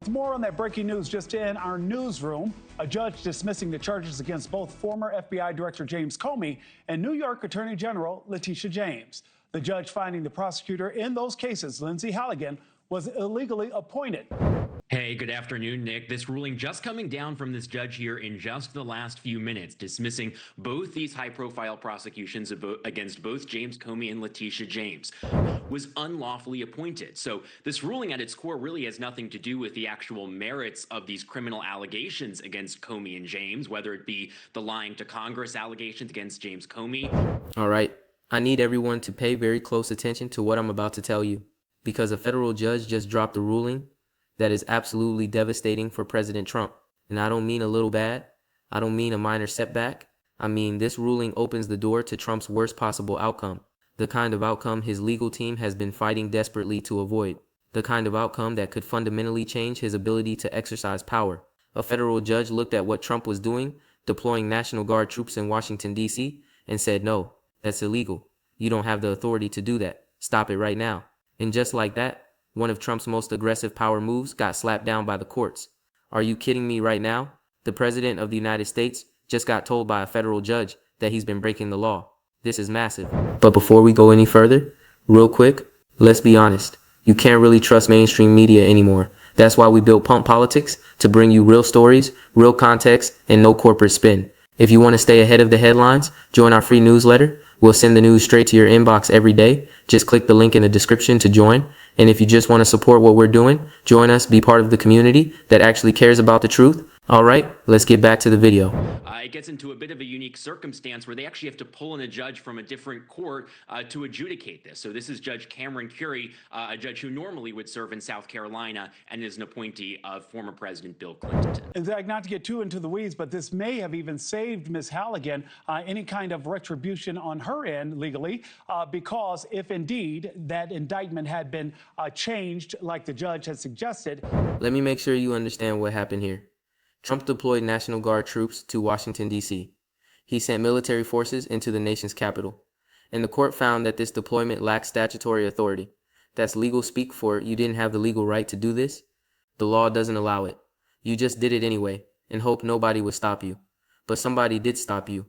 More on that breaking news just in our newsroom. A judge dismissing the charges against both former FBI Director James Comey and New York Attorney General Letitia James. The judge finding the prosecutor in those cases, Lindsay Halligan, was illegally appointed. Hey, good afternoon, Nick. This ruling just coming down from this judge here in just the last few minutes, dismissing both these high-profile prosecutions against both James Comey and Letitia James, was unlawfully appointed. So this ruling at its core really has nothing to do with the actual merits of these criminal allegations against Comey and James, whether it be the lying to Congress allegations against James Comey. All right, I need everyone to pay very close attention to what I'm about to tell you, because a federal judge just dropped a ruling that is absolutely devastating for President Trump. And I don't mean a little bad. I don't mean a minor setback. I mean, this ruling opens the door to Trump's worst possible outcome. The kind of outcome his legal team has been fighting desperately to avoid. The kind of outcome that could fundamentally change his ability to exercise power. A federal judge looked at what Trump was doing, deploying National Guard troops in Washington, D.C., and said, no, that's illegal. You don't have the authority to do that. Stop it right now. And just like that, one of Trump's most aggressive power moves got slapped down by the courts. Are you kidding me right now? The President of the United States just got told by a federal judge that he's been breaking the law. This is massive. But before we go any further, real quick, let's be honest. You can't really trust mainstream media anymore. That's why we built Pump Politics, to bring you real stories, real context, and no corporate spin. If you want to stay ahead of the headlines, join our free newsletter. We'll send the news straight to your inbox every day. Just click the link in the description to join. And if you just want to support what we're doing, join us, be part of the community that actually cares about the truth. All right, let's get back to the video. It gets into a bit of a unique circumstance where they actually have to pull in a judge from a different court to adjudicate this. So this is Judge Cameron Currie, a judge who normally would serve in South Carolina and is an appointee of former President Bill Clinton. In fact, not to get too into the weeds, but this may have even saved Ms. Halligan any kind of retribution on her end legally, because if indeed that indictment had been changed like the judge had suggested. Let me make sure you understand what happened here. Trump deployed National Guard troops to Washington, D.C. He sent military forces into the nation's capital. And the court found that this deployment lacked statutory authority. That's legal speak for you didn't have the legal right to do this. The law doesn't allow it. You just did it anyway and hoped nobody would stop you. But somebody did stop you.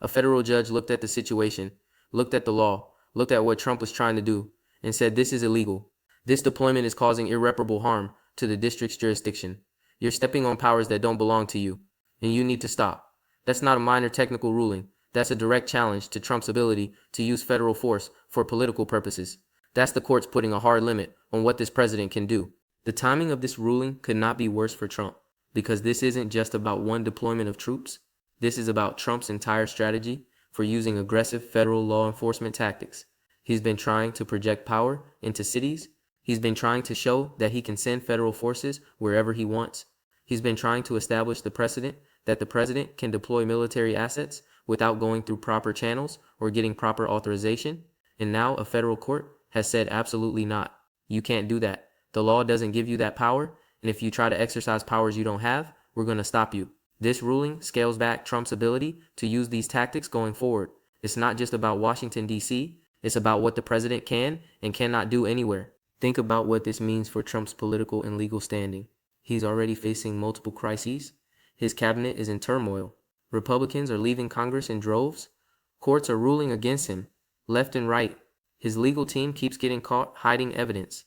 A federal judge looked at the situation, looked at the law, looked at what Trump was trying to do, and said this is illegal. This deployment is causing irreparable harm to the district's jurisdiction. You're stepping on powers that don't belong to you, and you need to stop. That's not a minor technical ruling. That's a direct challenge to Trump's ability to use federal force for political purposes. That's the courts putting a hard limit on what this president can do. The timing of this ruling could not be worse for Trump, because this isn't just about one deployment of troops. This is about Trump's entire strategy for using aggressive federal law enforcement tactics. He's been trying to project power into cities. He's been trying to show that he can send federal forces wherever he wants. He's been trying to establish the precedent that the president can deploy military assets without going through proper channels or getting proper authorization. And now a federal court has said absolutely not. You can't do that. The law doesn't give you that power. And if you try to exercise powers you don't have, we're going to stop you. This ruling scales back Trump's ability to use these tactics going forward. It's not just about Washington, D.C. It's about what the president can and cannot do anywhere. Think about what this means for Trump's political and legal standing. He's already facing multiple crises. His cabinet is in turmoil. Republicans are leaving Congress in droves. Courts are ruling against him, left and right. His legal team keeps getting caught hiding evidence.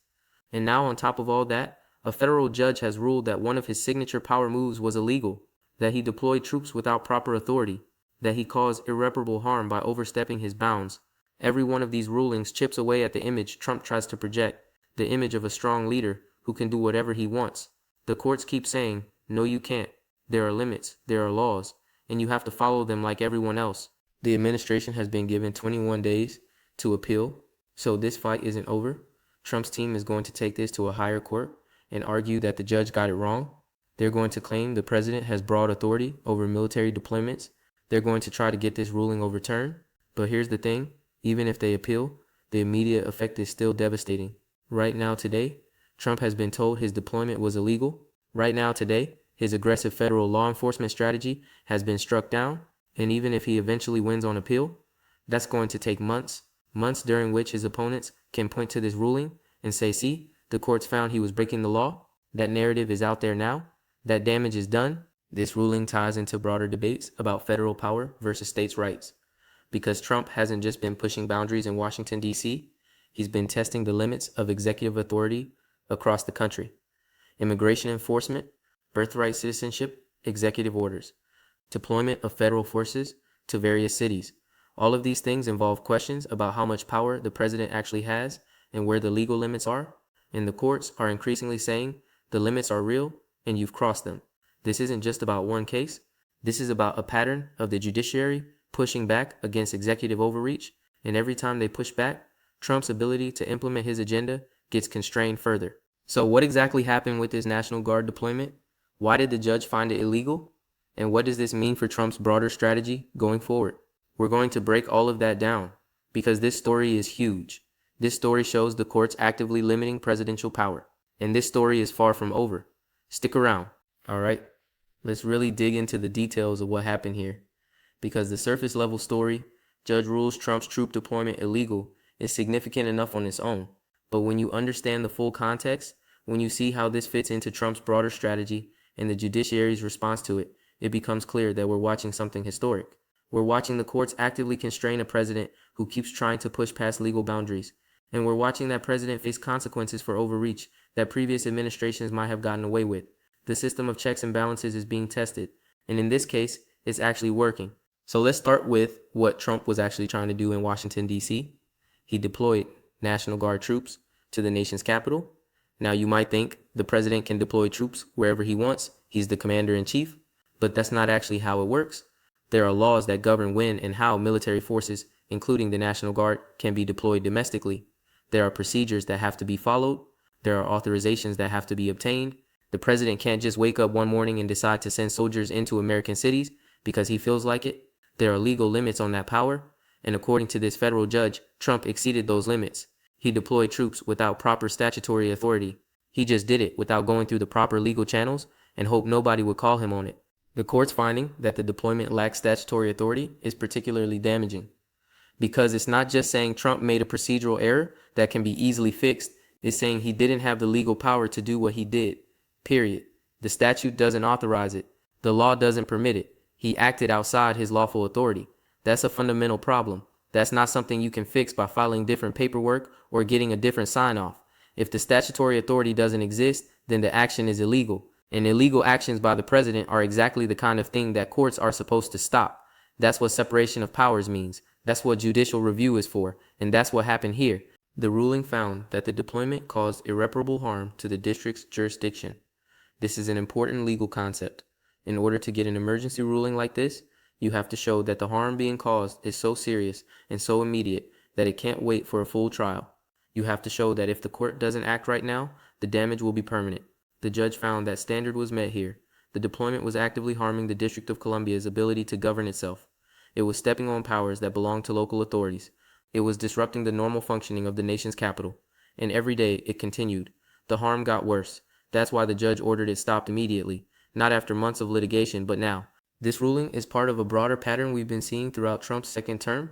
And now on top of all that, a federal judge has ruled that one of his signature power moves was illegal, that he deployed troops without proper authority, that he caused irreparable harm by overstepping his bounds. Every one of these rulings chips away at the image Trump tries to project, the image of a strong leader who can do whatever he wants. The courts keep saying, no, you can't. There are limits, there are laws, and you have to follow them like everyone else. The administration has been given 21 days to appeal, so this fight isn't over. Trump's team is going to take this to a higher court and argue that the judge got it wrong. They're going to claim the president has broad authority over military deployments. They're going to try to get this ruling overturned. But here's the thing, even if they appeal, the immediate effect is still devastating. Right now today, Trump has been told his deployment was illegal. Right now today, his aggressive federal law enforcement strategy has been struck down. And even if he eventually wins on appeal, that's going to take months during which his opponents can point to this ruling and say, see, the courts found he was breaking the law. That narrative is out there now. That damage is done. This ruling ties into broader debates about federal power versus states' rights. Because Trump hasn't just been pushing boundaries in Washington, D.C., he's been testing the limits of executive authority across the country. Immigration enforcement, birthright citizenship, executive orders, deployment of federal forces to various cities. All of these things involve questions about how much power the president actually has and where the legal limits are. And the courts are increasingly saying the limits are real and you've crossed them. This isn't just about one case. This is about a pattern of the judiciary pushing back against executive overreach, and every time they push back, Trump's ability to implement his agenda gets constrained further. So what exactly happened with this National Guard deployment? Why did the judge find it illegal? And what does this mean for Trump's broader strategy going forward? We're going to break all of that down because this story is huge. This story shows the courts actively limiting presidential power. And this story is far from over. Stick around. All right, let's really dig into the details of what happened here. Because the surface level story, judge rules Trump's troop deployment illegal, is significant enough on its own. But when you understand the full context, when you see how this fits into Trump's broader strategy and the judiciary's response to it, it becomes clear that we're watching something historic. We're watching the courts actively constrain a president who keeps trying to push past legal boundaries. And we're watching that president face consequences for overreach that previous administrations might have gotten away with. The system of checks and balances is being tested. And in this case, it's actually working. So let's start with what Trump was actually trying to do in Washington, D.C. He deployed National Guard troops to the nation's capital. Now you might think the president can deploy troops wherever he wants. He's the commander-in-chief. But that's not actually how it works. There are laws that govern when and how military forces, including the National Guard, can be deployed domestically. There are procedures that have to be followed. There are authorizations that have to be obtained. The president can't just wake up one morning and decide to send soldiers into American cities because he feels like it. There are legal limits on that power, and according to this federal judge, Trump exceeded those limits. He deployed troops without proper statutory authority. He just did it without going through the proper legal channels and hoped nobody would call him on it. The court's finding that the deployment lacks statutory authority is particularly damaging because it's not just saying Trump made a procedural error that can be easily fixed. It's saying he didn't have the legal power to do what he did, period. The statute doesn't authorize it. The law doesn't permit it. He acted outside his lawful authority. That's a fundamental problem. That's not something you can fix by filing different paperwork or getting a different sign-off. If the statutory authority doesn't exist, then the action is illegal. And illegal actions by the president are exactly the kind of thing that courts are supposed to stop. That's what separation of powers means. That's what judicial review is for. And that's what happened here. The ruling found that the deployment caused irreparable harm to the district's jurisdiction. This is an important legal concept. In order to get an emergency ruling like this, you have to show that the harm being caused is so serious and so immediate that it can't wait for a full trial. You have to show that if the court doesn't act right now, the damage will be permanent. The judge found that standard was met here. The deployment was actively harming the District of Columbia's ability to govern itself. It was stepping on powers that belonged to local authorities. It was disrupting the normal functioning of the nation's capital. And every day it continued. The harm got worse. That's why the judge ordered it stopped immediately. Not after months of litigation, but now. This ruling is part of a broader pattern we've been seeing throughout Trump's second term.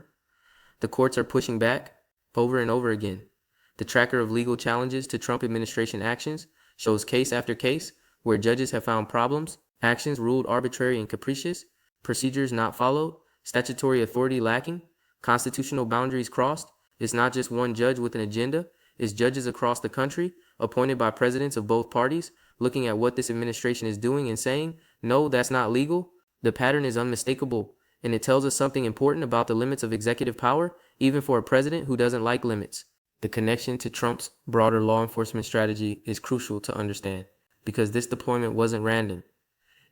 The courts are pushing back over and over again. The tracker of legal challenges to Trump administration actions shows case after case where judges have found problems, actions ruled arbitrary and capricious, procedures not followed, statutory authority lacking, constitutional boundaries crossed. It's not just one judge with an agenda. It's judges across the country, appointed by presidents of both parties, looking at what this administration is doing and saying, no, that's not legal. The pattern is unmistakable, and it tells us something important about the limits of executive power, even for a president who doesn't like limits. The connection to Trump's broader law enforcement strategy is crucial to understand, because this deployment wasn't random.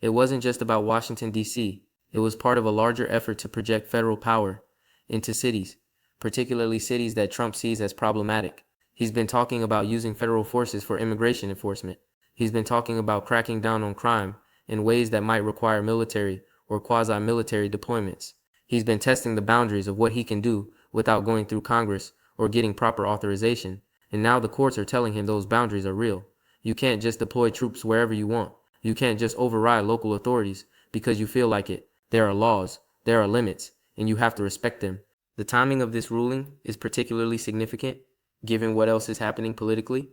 It wasn't just about Washington, D.C. It was part of a larger effort to project federal power into cities, particularly cities that Trump sees as problematic. He's been talking about using federal forces for immigration enforcement. He's been talking about cracking down on crime in ways that might require military or quasi-military deployments. He's been testing the boundaries of what he can do without going through Congress or getting proper authorization. And now the courts are telling him those boundaries are real. You can't just deploy troops wherever you want. You can't just override local authorities because you feel like it. There are laws, there are limits, and you have to respect them. The timing of this ruling is particularly significant, given what else is happening politically.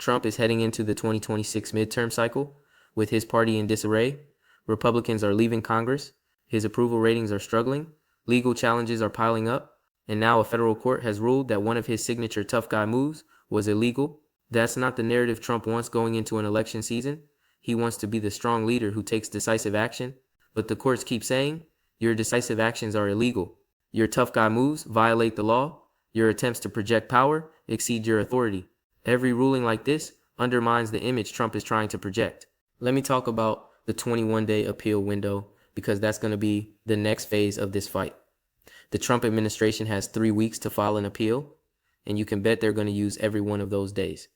Trump is heading into the 2026 midterm cycle with his party in disarray. Republicans are leaving Congress. His approval ratings are struggling. Legal challenges are piling up. And now a federal court has ruled that one of his signature tough guy moves was illegal. That's not the narrative Trump wants going into an election season. He wants to be the strong leader who takes decisive action. But the courts keep saying, your decisive actions are illegal. Your tough guy moves violate the law. Your attempts to project power exceed your authority. Every ruling like this undermines the image Trump is trying to project. Let me talk about the 21-day appeal window because that's going to be the next phase of this fight. The Trump administration has 3 weeks to file an appeal, and you can bet they're going to use every one of those days.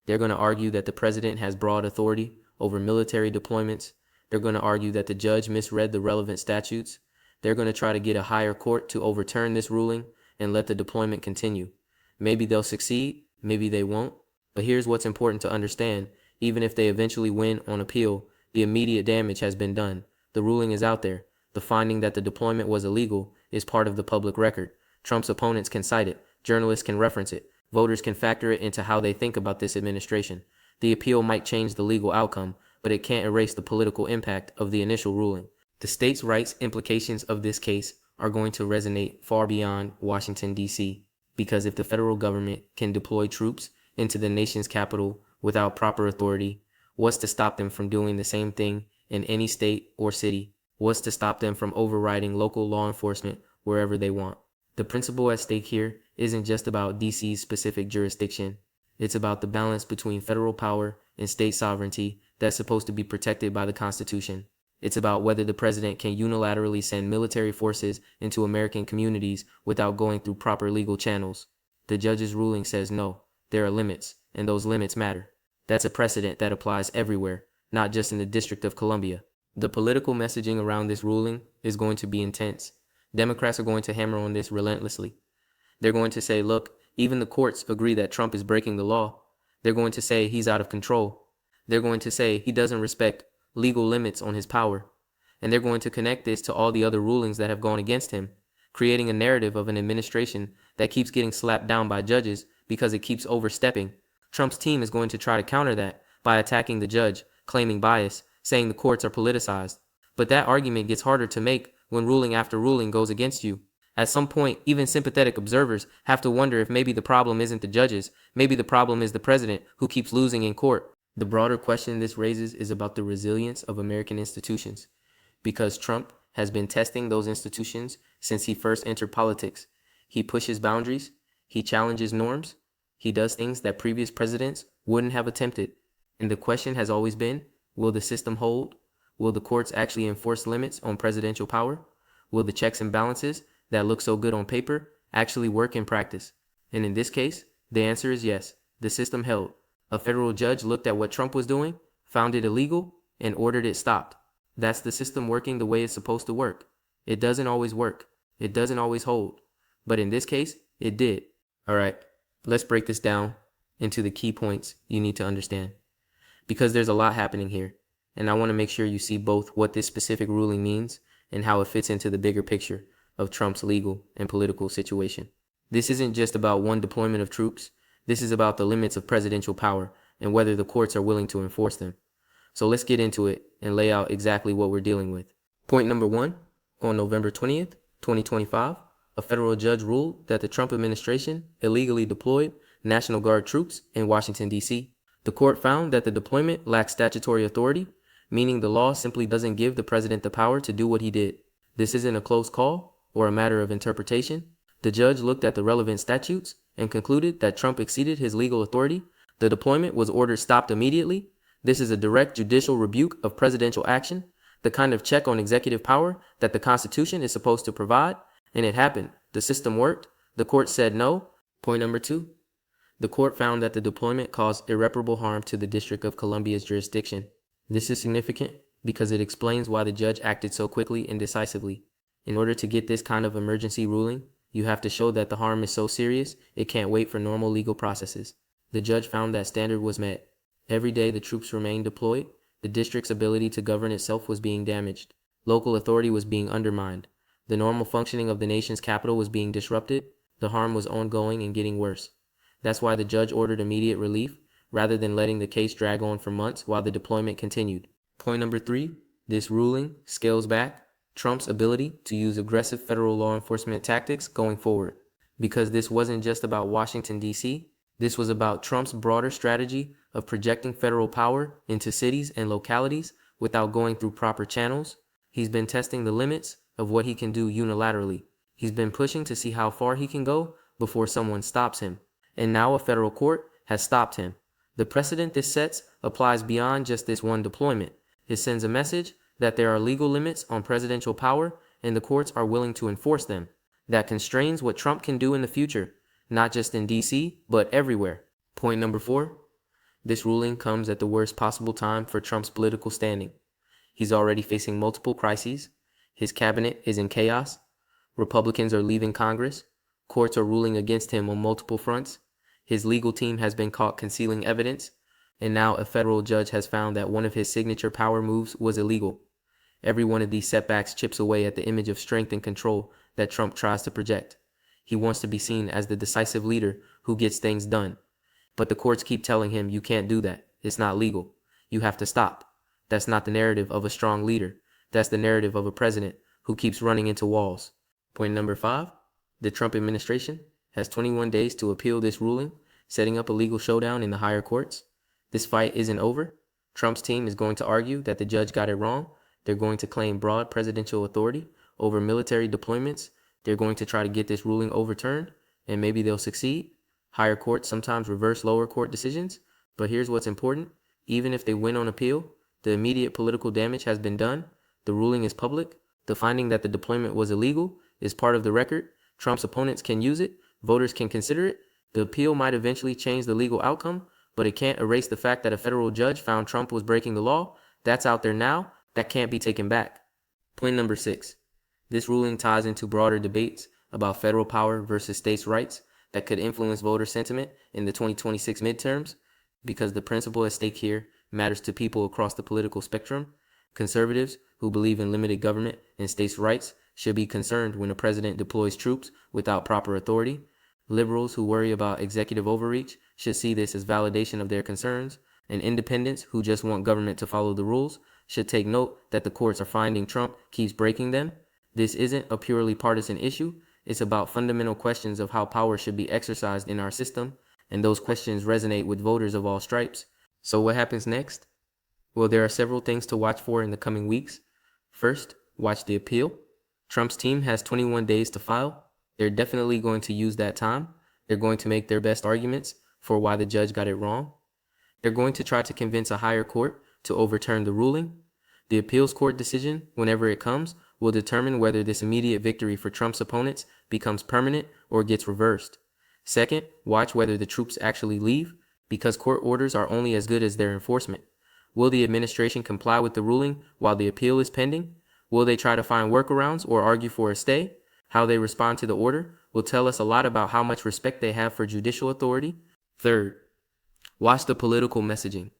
They're going to argue that the president has broad authority over military deployments. They're going to argue that the judge misread the relevant statutes. They're going to try to get a higher court to overturn this ruling and let the deployment continue. Maybe they'll succeed, maybe they won't. But here's what's important to understand. Even if they eventually win on appeal, the immediate damage has been done. The ruling is out there. The finding that the deployment was illegal is part of the public record. Trump's opponents can cite it. Journalists can reference it. Voters can factor it into how they think about this administration. The appeal might change the legal outcome, but it can't erase the political impact of the initial ruling. The states' rights implications of this case are going to resonate far beyond Washington, D.C., because if the federal government can deploy troops into the nation's capital without proper authority, what's to stop them from doing the same thing in any state or city? What's to stop them from overriding local law enforcement wherever they want? The principle at stake here isn't just about DC's specific jurisdiction. It's about the balance between federal power and state sovereignty that's supposed to be protected by the Constitution. It's about whether the president can unilaterally send military forces into American communities without going through proper legal channels. The judge's ruling says no, there are limits, and those limits matter. That's a precedent that applies everywhere, not just in the District of Columbia. The political messaging around this ruling is going to be intense. Democrats are going to hammer on this relentlessly. They're going to say, look, even the courts agree that Trump is breaking the law. They're going to say he's out of control. They're going to say he doesn't respect legal limits on his power. And they're going to connect this to all the other rulings that have gone against him, creating a narrative of an administration that keeps getting slapped down by judges because it keeps overstepping. Trump's team is going to try to counter that by attacking the judge, claiming bias, saying the courts are politicized. But that argument gets harder to make when ruling after ruling goes against you. At some point, even sympathetic observers have to wonder if maybe the problem isn't the judges, maybe the problem is the president who keeps losing in court. The broader question this raises is about the resilience of American institutions, because Trump has been testing those institutions since he first entered politics. He pushes boundaries, he challenges norms, he does things that previous presidents wouldn't have attempted. And the question has always been, will the system hold? Will the courts actually enforce limits on presidential power? Will the checks and balances that look so good on paper actually work in practice? And in this case, the answer is yes. The system held. A federal judge looked at what Trump was doing, found it illegal, and ordered it stopped. That's the system working the way it's supposed to work. It doesn't always work. It doesn't always hold. But in this case, it did. All right, let's break this down into the key points you need to understand, because there's a lot happening here, and I want to make sure you see both what this specific ruling means and how it fits into the bigger picture of Trump's legal and political situation. This isn't just about one deployment of troops. This is about the limits of presidential power and whether the courts are willing to enforce them. So let's get into it and lay out exactly what we're dealing with. Point number 1, on November 20th, 2025, a federal judge ruled that the Trump administration illegally deployed National Guard troops in Washington, D.C. The court found that the deployment lacked statutory authority, meaning the law simply doesn't give the president the power to do what he did. This isn't a close call or a matter of interpretation. The judge looked at the relevant statutes and concluded that Trump exceeded his legal authority. The deployment was ordered stopped immediately. This is a direct judicial rebuke of presidential action, the kind of check on executive power that the Constitution is supposed to provide, and it happened. The system worked. The court said no. Point number 2, the court found that the deployment caused irreparable harm to the District of Columbia's jurisdiction. This is significant because it explains why the judge acted so quickly and decisively. In order to get this kind of emergency ruling, you have to show that the harm is so serious it can't wait for normal legal processes. The judge found that standard was met. Every day the troops remained deployed, the district's ability to govern itself was being damaged. Local authority was being undermined. The normal functioning of the nation's capital was being disrupted. The harm was ongoing and getting worse. That's why the judge ordered immediate relief, rather than letting the case drag on for months while the deployment continued. Point number 3, this ruling scales back Trump's ability to use aggressive federal law enforcement tactics going forward. Because this wasn't just about Washington, D.C., this was about Trump's broader strategy of projecting federal power into cities and localities without going through proper channels. He's been testing the limits of what he can do unilaterally. He's been pushing to see how far he can go before someone stops him. And now a federal court has stopped him. The precedent this sets applies beyond just this one deployment. It sends a message that there are legal limits on presidential power and the courts are willing to enforce them. That constrains what Trump can do in the future, not just in D.C., but everywhere. Point number 4, this ruling comes at the worst possible time for Trump's political standing. He's already facing multiple crises. His cabinet is in chaos. Republicans are leaving Congress. Courts are ruling against him on multiple fronts. His legal team has been caught concealing evidence. And now a federal judge has found that one of his signature power moves was illegal. Every one of these setbacks chips away at the image of strength and control that Trump tries to project. He wants to be seen as the decisive leader who gets things done. But the courts keep telling him, you can't do that. It's not legal. You have to stop. That's not the narrative of a strong leader. That's the narrative of a president who keeps running into walls. Point number 5, the Trump administration has 21 days to appeal this ruling, setting up a legal showdown in the higher courts. This fight isn't over. Trump's team is going to argue that the judge got it wrong. They're going to claim broad presidential authority over military deployments. They're going to try to get this ruling overturned, and maybe they'll succeed. Higher courts sometimes reverse lower court decisions, but here's what's important. Even if they win on appeal, the immediate political damage has been done. The ruling is public. The finding that the deployment was illegal is part of the record. Trump's opponents can use it. Voters can consider it. The appeal might eventually change the legal outcome, but it can't erase the fact that a federal judge found Trump was breaking the law. That's out there now. That can't be taken back. Point number 6. This ruling ties into broader debates about federal power versus states' rights that could influence voter sentiment in the 2026 midterms, because the principle at stake here matters to people across the political spectrum. Conservatives who believe in limited government and states' rights should be concerned when a president deploys troops without proper authority. Liberals who worry about executive overreach should see this as validation of their concerns, and independents who just want government to follow the rules should take note that the courts are finding Trump keeps breaking them. This isn't a purely partisan issue. It's about fundamental questions of how power should be exercised in our system, and those questions resonate with voters of all stripes. So what happens next? Well, there are several things to watch for in the coming weeks. First, watch the appeal. Trump's team has 21 days to file. They're definitely going to use that time. They're going to make their best arguments for why the judge got it wrong. They're going to try to convince a higher court to overturn the ruling. The appeals court decision, whenever it comes, will determine whether this immediate victory for Trump's opponents becomes permanent or gets reversed. Second, watch whether the troops actually leave, because court orders are only as good as their enforcement. Will the administration comply with the ruling while the appeal is pending? Will they try to find workarounds or argue for a stay? How they respond to the order will tell us a lot about how much respect they have for judicial authority. Third, watch the political messaging.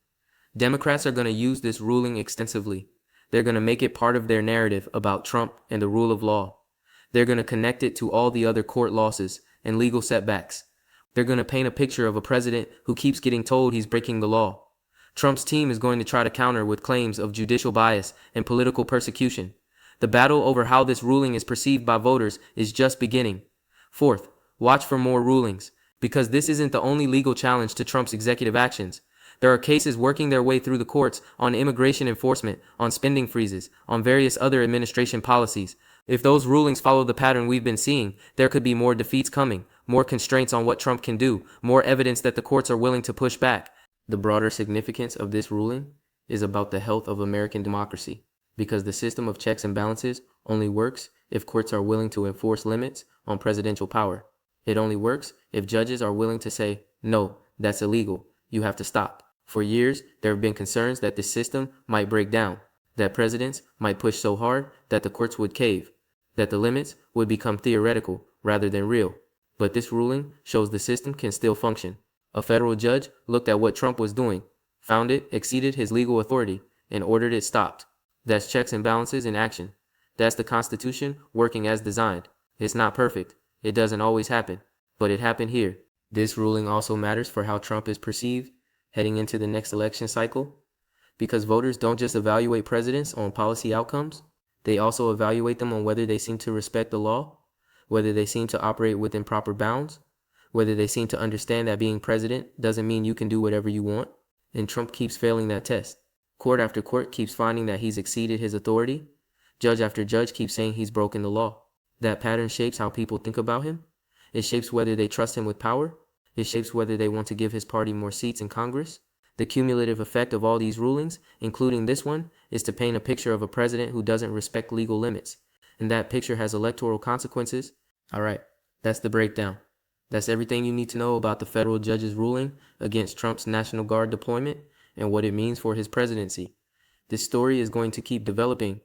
Democrats are going to use this ruling extensively. They're going to make it part of their narrative about Trump and the rule of law. They're going to connect it to all the other court losses and legal setbacks. They're going to paint a picture of a president who keeps getting told he's breaking the law. Trump's team is going to try to counter with claims of judicial bias and political persecution. The battle over how this ruling is perceived by voters is just beginning. Fourth, watch for more rulings, because this isn't the only legal challenge to Trump's executive actions. There are cases working their way through the courts on immigration enforcement, on spending freezes, on various other administration policies. If those rulings follow the pattern we've been seeing, there could be more defeats coming, more constraints on what Trump can do, more evidence that the courts are willing to push back. The broader significance of this ruling is about the health of American democracy, because the system of checks and balances only works if courts are willing to enforce limits on presidential power. It only works if judges are willing to say, no, that's illegal. You have to stop. For years, there have been concerns that the system might break down, that presidents might push so hard that the courts would cave, that the limits would become theoretical rather than real. But this ruling shows the system can still function. A federal judge looked at what Trump was doing, found it exceeded his legal authority, and ordered it stopped. That's checks and balances in action. That's the Constitution working as designed. It's not perfect. It doesn't always happen, but it happened here. This ruling also matters for how Trump is perceived. heading into the next election cycle, because voters don't just evaluate presidents on policy outcomes, they also evaluate them on whether they seem to respect the law, whether they seem to operate within proper bounds, whether they seem to understand that being president doesn't mean you can do whatever you want. And Trump keeps failing that test. Court after court keeps finding that he's exceeded his authority. Judge after judge keeps saying he's broken the law. That pattern shapes how people think about him. It shapes whether they trust him with power. It shapes whether they want to give his party more seats in Congress. The cumulative effect of all these rulings, including this one, is to paint a picture of a president who doesn't respect legal limits. And that picture has electoral consequences. All right, that's the breakdown. That's everything you need to know about the federal judge's ruling against Trump's National Guard deployment and what it means for his presidency. This story is going to keep developing.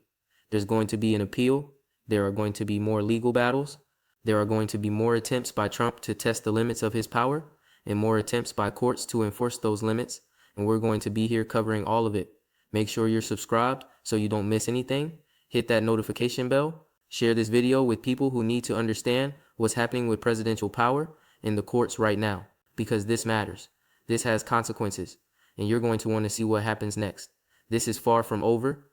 There's going to be an appeal. There are going to be more legal battles. There are going to be more attempts by Trump to test the limits of his power and more attempts by courts to enforce those limits. And we're going to be here covering all of it. Make sure you're subscribed so you don't miss anything. Hit that notification bell. Share this video with people who need to understand what's happening with presidential power in the courts right now, because this matters. This has consequences, and you're going to want to see what happens next. This is far from over.